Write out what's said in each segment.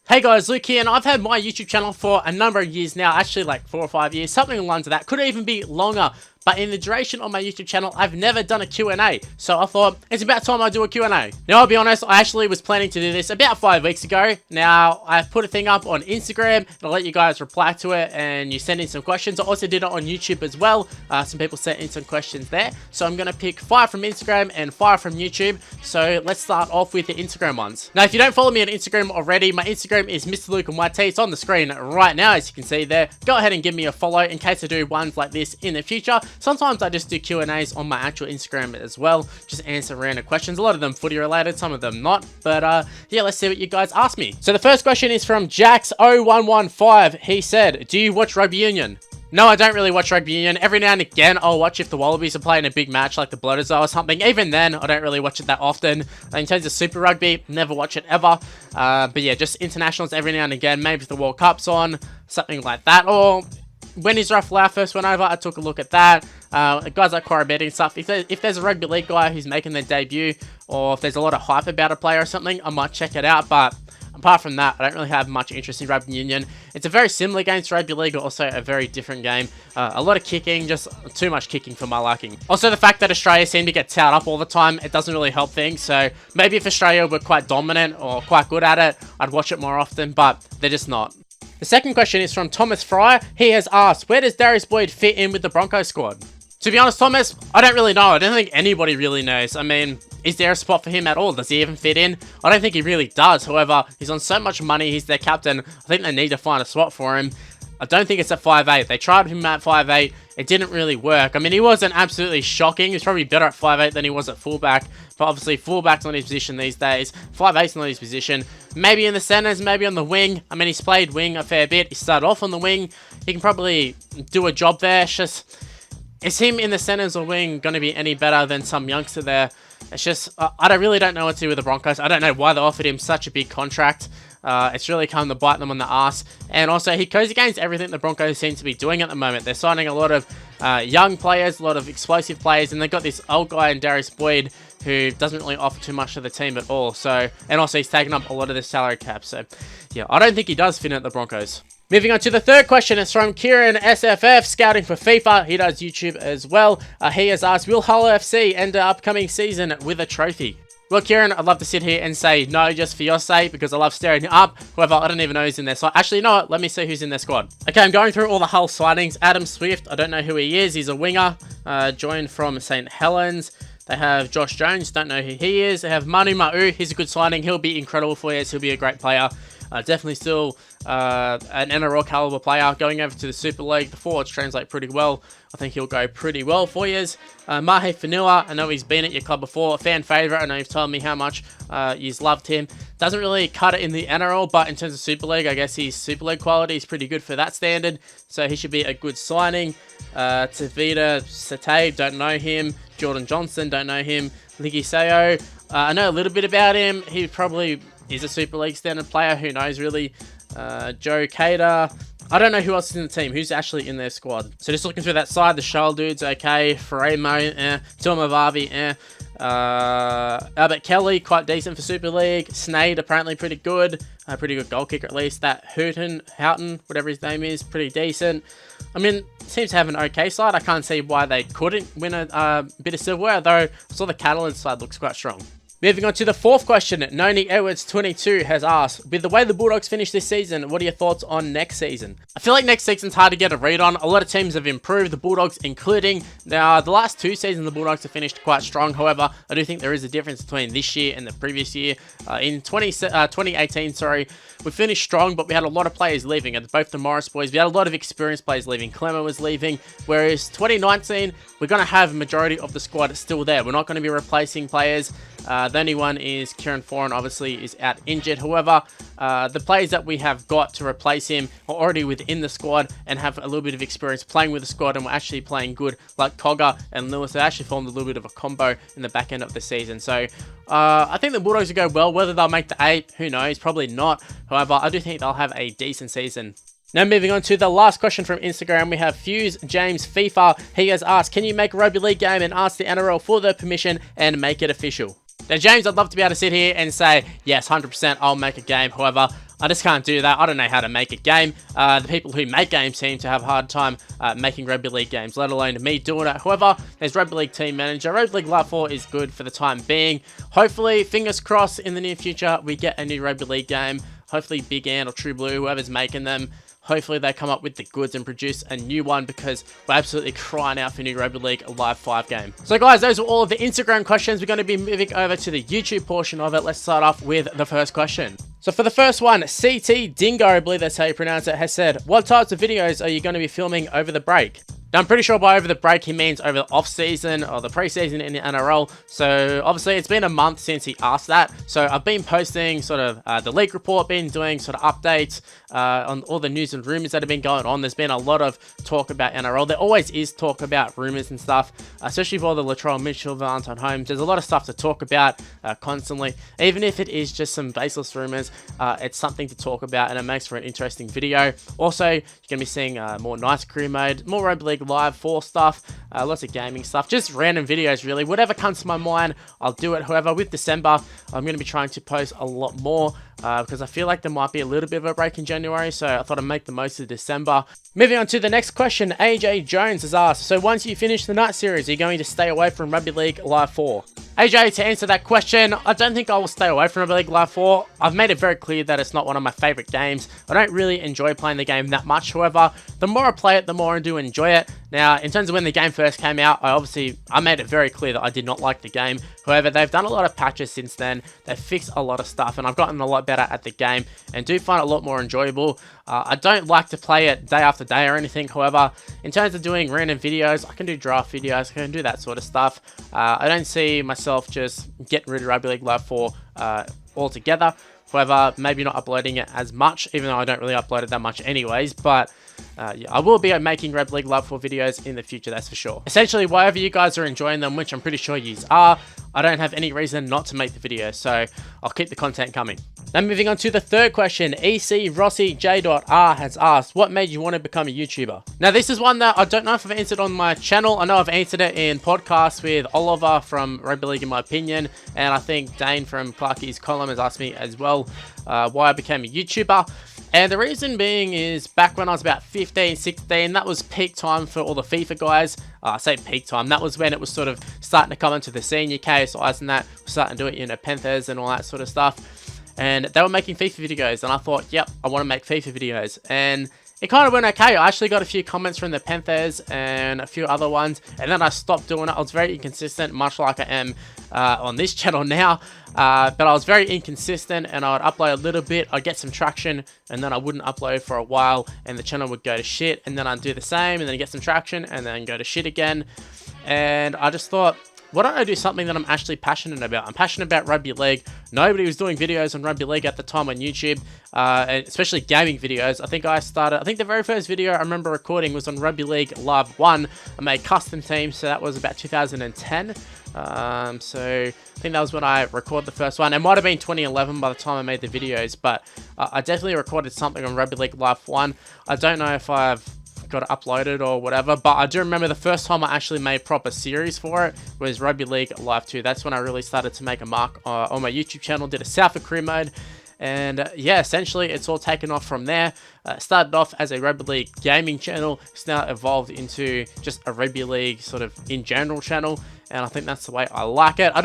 Hey guys, Luke here, and I've had my YouTube channel for a number of years now, actually like 4 or 5 years, something along to that, could even be longer. But in the duration of my YouTube channel, I've never done a Q&A. So I thought, it's about time I do a Q&A. Now, I'll be honest, I actually was planning to do this about 5 weeks ago. Now, I put a thing up on Instagram, and I'll let you guys reply to it, and you send in some questions. I also did it on YouTube as well. Some people sent in some questions there. So I'm going to pick 5 from Instagram and 5 from YouTube. So let's start off with the Instagram ones. Now, if you don't follow me on Instagram already, my Instagram is MrLuke and YT. It's on the screen right now, as you can see there. Go ahead and give me a follow in case I do ones like this in the future. Sometimes I just do Q&As on my actual Instagram as well, just answer random questions. A lot of them footy related, some of them not, but yeah, let's see what you guys ask me. So the first question is from Jax0115. He said, do you watch rugby union? No, I don't really watch rugby union. Every now and again, I'll watch if the Wallabies are playing a big match like the Blooders or something. Even then, I don't really watch it that often. In terms of Super Rugby, never watch it ever. But yeah, just internationals every now and again. Maybe if the World Cup's on, something like that. Or when Israel Folau first went over, I took a look at that. Guys like Corabet and stuff. If there's a Rugby League guy who's making their debut, or if there's a lot of hype about a player or something, I might check it out. But apart from that, I don't really have much interest in Rugby Union. It's a very similar game to Rugby League, but also a very different game. A lot of kicking, just too much kicking for my liking. Also, the fact that Australia seem to get towed up all the time, it doesn't really help things. So maybe if Australia were quite dominant or quite good at it, I'd watch it more often, but they're just not. The second question is from Thomas Fry. He has asked, where does Darius Boyd fit in with the Broncos squad? To be honest, Thomas, I don't really know. I don't think anybody really knows. I mean, is there a spot for him at all? Does he even fit in? I don't think he really does. However, he's on so much money. He's their captain. I think they need to find a spot for him. I don't think it's at 5'8". They tried him at 5'8". It didn't really work. I mean, he wasn't absolutely shocking. He's probably better at 5'8" than he was at fullback. But obviously, fullback's not his position these days. 5'8's not his position. Maybe in the centers, maybe on the wing. I mean, he's played wing a fair bit. He started off on the wing. He can probably do a job there. It's just, is him in the centers or wing going to be any better than some youngster there? It's just, I really don't know what to do with the Broncos. I don't know why they offered him such a big contract. It's really come to bite them on the ass. And also, he goes against everything the Broncos seem to be doing at the moment. They're signing a lot of young players, a lot of explosive players, and they've got this old guy in Darius Boyd who doesn't really offer too much to the team at all. So, and also, he's taken up a lot of the salary cap. So, yeah, I don't think he does fit at the Broncos. Moving on to the third question, it's from Kieran SFF Scouting for FIFA. He does YouTube as well. He has asked, will Hull FC end the upcoming season with a trophy? Well, Kieran, I'd love to sit here and say no just for your sake because I love staring it up. However, I don't even know who's in their squad. Actually, you know what? Let me see who's in their squad. Okay, I'm going through all the Hull signings. Adam Swift, I don't know who he is. He's a winger, joined from St. Helens. They have Josh Jones, don't know who he is. They have Manu Ma'u, he's a good signing. He'll be incredible for you. He'll be a great player. Definitely still an NRL caliber player. Going over to the Super League, the forwards translate pretty well. I think he'll go pretty well for you. Mahe Fanua, I know he's been at your club before. A fan favourite, I know you've told me how much you've loved him. Doesn't really cut it in the NRL, but in terms of Super League, I guess his Super League quality is pretty good for that standard. So he should be a good signing. Tavita Satay, don't know him. Jordan Johnson, don't know him. Ligi Seo, I know a little bit about him. He probably is a Super League standard player. Who knows, really? Joe Cater. I don't know who else is in the team. Who's actually in their squad? So just looking through that side, the Shell dudes, okay. Faremo, Tuamavavi, Albert Kelly, quite decent for Super League. Snade, apparently pretty good. Pretty good goal kicker at least. That Houghton, whatever his name is, pretty decent. I mean, seems to have an okay side. I can't see why they couldn't win a bit of silverware, though I saw the Catalans side looks quite strong. Moving on to the fourth question, Noni Edwards 22 has asked, with the way the Bulldogs finished this season, what are your thoughts on next season? I feel like next season's hard to get a read on. A lot of teams have improved, the Bulldogs including. Now, the last 2 seasons, the Bulldogs have finished quite strong. However, I do think there is a difference between this year and the previous year. In 2018, we finished strong, but we had a lot of players leaving. And both the Morris boys, we had a lot of experienced players leaving. Clemmer was leaving, whereas 2019, we're going to have a majority of the squad still there. We're not going to be replacing players. The only one is Kieran Foran, obviously, is out injured. However, the players that we have got to replace him are already within the squad and have a little bit of experience playing with the squad and were actually playing good, like Cogger and Lewis. They actually formed a little bit of a combo in the back end of the season. So, I think the Bulldogs will go well. Whether they'll make the 8, who knows? Probably not. However, I do think they'll have a decent season. Now moving on to the last question from Instagram, we have Fuse James FIFA. He has asked, can you make a Rugby League game and ask the NRL for their permission and make it official? Now, James, I'd love to be able to sit here and say, yes, 100%, I'll make a game. However, I just can't do that. I don't know how to make a game. The people who make games seem to have a hard time making Rugby League games, let alone me doing it. However, there's Rugby League Team Manager. Rugby League Live 4 is good for the time being. Hopefully, fingers crossed, in the near future, we get a new Rugby League game. Hopefully, Big Ant or True Blue, whoever's making them, hopefully they come up with the goods and produce a new one, because we're absolutely crying out for a new Rugby League Live 5 game. So guys, those are all of the Instagram questions. We're going to be moving over to the YouTube portion of it. Let's start off with the first question. So for the first one, CT Dingo, I believe that's how you pronounce it, has said, what types of videos are you going to be filming over the break? Now, I'm pretty sure by over the break, he means over the off-season or the pre-season in the NRL. So, obviously, it's been a month since he asked that. So, I've been posting sort of the league report, been doing sort of updates on all the news and rumors that have been going on. There's been a lot of talk about NRL. There always is talk about rumors and stuff, especially for the Latrell Mitchell, Valentine Holmes. There's a lot of stuff to talk about constantly. Even if it is just some baseless rumors, it's something to talk about, and it makes for an interesting video. Also, you're going to be seeing more nice career mode, more Rugby League Live 4 stuff, lots of gaming stuff, just random videos really. Whatever comes to my mind, I'll do it. However, with December, I'm going to be trying to post a lot more because I feel like there might be a little bit of a break in January, so I thought I'd make the most of December. Moving on to the next question, AJ Jones has asked, so once you finish the night series, are you going to stay away from Rugby League Live 4? AJ, to answer that question, I don't think I will stay away from Rugby League Live 4. I've made it very clear that it's not one of my favorite games. I don't really enjoy playing the game that much. However, the more I play it, the more I do enjoy it. Now, in terms of when the game first came out, I made it very clear that I did not like the game. However, they've done a lot of patches since then. They've fixed a lot of stuff, and I've gotten a lot better at the game and do find it a lot more enjoyable. I don't like to play it day after day or anything. However, in terms of doing random videos, I can do draft videos, I can do that sort of stuff. I don't see myself just getting rid of Rugby League Live 4 altogether. However, maybe not uploading it as much, even though I don't really upload it that much anyways. But yeah, I will be making Rugby League Live 4 videos in the future, that's for sure. Essentially, wherever you guys are enjoying them, which I'm pretty sure you are, I don't have any reason not to make the video, so I'll keep the content coming. Now moving on to the third question, EC Rossi J.R has asked, what made you want to become a YouTuber? Now this is one that I don't know if I've answered on my channel. I know I've answered it in podcasts with Oliver from Rugby League in my opinion, and I think Dane from Clarkie's column has asked me as well why I became a YouTuber. And the reason being is back when I was about 15, 16, that was peak time for all the FIFA guys. I say peak time, that was when it was sort of starting to come into the senior KSIs and that, starting to do it, you know, Panthers and all that sort of stuff. And they were making FIFA videos, and I thought, yep, I want to make FIFA videos. And it kind of went okay. I actually got a few comments from the Panthers and a few other ones, and then I stopped doing it. I was very inconsistent, much like I am on this channel now. But I was very inconsistent, and I would upload a little bit, I'd get some traction, and then I wouldn't upload for a while, and the channel would go to shit, and then I'd do the same, and then get some traction, and then go to shit again. And I just thought, why don't I do something that I'm actually passionate about? I'm passionate about Rugby League. Nobody was doing videos on Rugby League at the time on YouTube, and especially gaming videos. I think the very first video I remember recording was on Rugby League Live 1. I made custom teams, so that was about 2010. So I think that was when I recorded the first one. It might have been 2011 by the time I made the videos, but I definitely recorded something on Rugby League Live 1. I don't know if I've got it uploaded or whatever, but I do remember the first time I actually made proper series for it was Rugby League Live 2. That's when I really started to make a mark on my YouTube channel, did a South career mode, and yeah, essentially it's all taken off from there. Started off as a Rugby League gaming channel, it's now evolved into just a Rugby League sort of in general channel, and I think that's the way I like it. I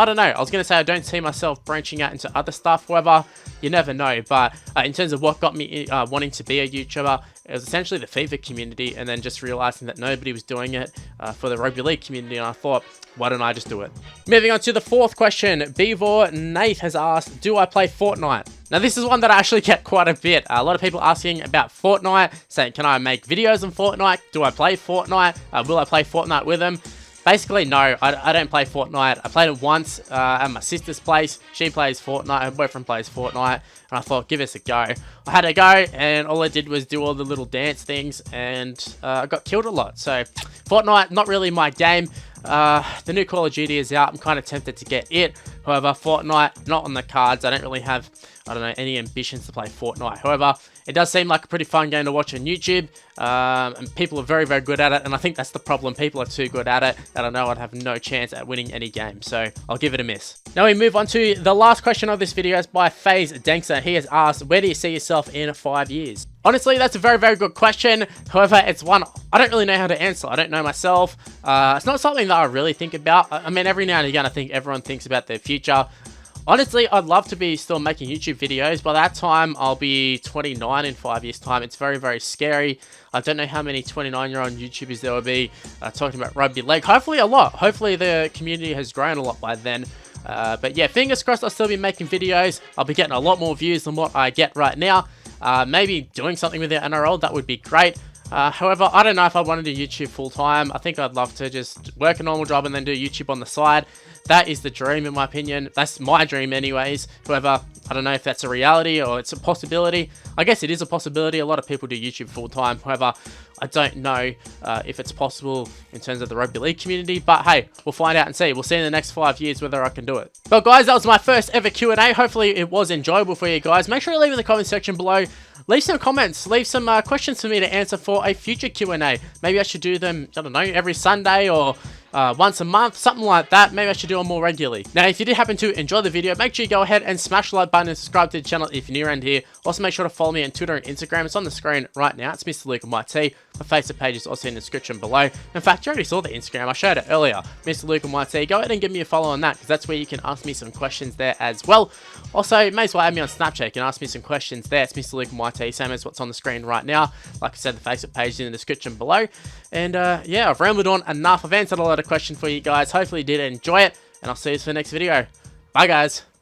don't know, I was going to say I don't see myself branching out into other stuff, however, you never know, but in terms of what got me wanting to be a YouTuber, it was essentially the FIFA community, and then just realizing that nobody was doing it for the Rugby League community, and I thought, why don't I just do it? Moving on to the fourth question, Bevor Nate has asked, do I play Fortnite? Now this is one that I actually get quite a bit. A lot of people asking about Fortnite, saying, can I make videos on Fortnite? Do I play Fortnite? Will I play Fortnite with them? Basically, no, I don't play Fortnite. I played it once at my sister's place. She plays Fortnite, her boyfriend plays Fortnite, and I thought, give us a go. I had a go, and all I did was do all the little dance things, and I got killed a lot. So, Fortnite, not really my game. The new Call of Duty is out. I'm kind of tempted to get it. However, Fortnite, not on the cards. I don't really have I don't know, any ambitions to play Fortnite. However, it does seem like a pretty fun game to watch on YouTube, and people are very, very good at it, and I think that's the problem. People are too good at it, and I know I'd have no chance at winning any game, so I'll give it a miss. Now we move on to the last question of this video. It's by FaZe Dankster. He has asked, where do you see yourself in 5 years? Honestly, that's a very, very good question. However, it's one I don't really know how to answer. I don't know myself. It's not something that I really think about. I mean, every now and again, I think everyone thinks about their future. Honestly, I'd love to be still making YouTube videos. By that time, I'll be 29 in 5 years' time. It's very, very scary. I don't know how many 29-year-old YouTubers there will be talking about Rugby League. Hopefully a lot. Hopefully the community has grown a lot by then. But yeah, fingers crossed I'll still be making videos. I'll be getting a lot more views than what I get right now. Maybe doing something with the NRL, that would be great. However, I don't know if I want to do YouTube full-time. I think I'd love to just work a normal job and then do YouTube on the side. That is the dream, in my opinion. That's my dream anyways. However, I don't know if that's a reality or it's a possibility. I guess it is a possibility. A lot of people do YouTube full-time. However, I don't know if it's possible in terms of the Rugby League community. But hey, we'll find out and see. We'll see in the next 5 years whether I can do it. Well, guys, that was my first ever Q&A. Hopefully, it was enjoyable for you guys. Make sure you leave in the comment section below. Leave some comments. Leave some questions for me to answer for a future Q&A. Maybe I should do them, I don't know, every Sunday or once a month, something like that. Maybe I should do them more regularly. Now, if you did happen to enjoy the video, make sure you go ahead and smash the like button and subscribe to the channel if you're new around here. Also, make sure to follow me on Twitter and Instagram. It's on the screen right now. It's MrLuke on my T. My Facebook page is also in the description below. In fact, you already saw the Instagram. I showed it earlier. MrLuke on my T. Go ahead and give me a follow on that, because that's where you can ask me some questions there as well. Also, you may as well add me on Snapchat. You can ask me some questions there. It's MrLuke on my T. Same as what's on the screen right now. Like I said, the Facebook page is in the description below. And yeah, I've rambled on enough. I've answered a lot of questions for you guys. Hopefully you did enjoy it, and I'll see you for the next video. Bye, guys.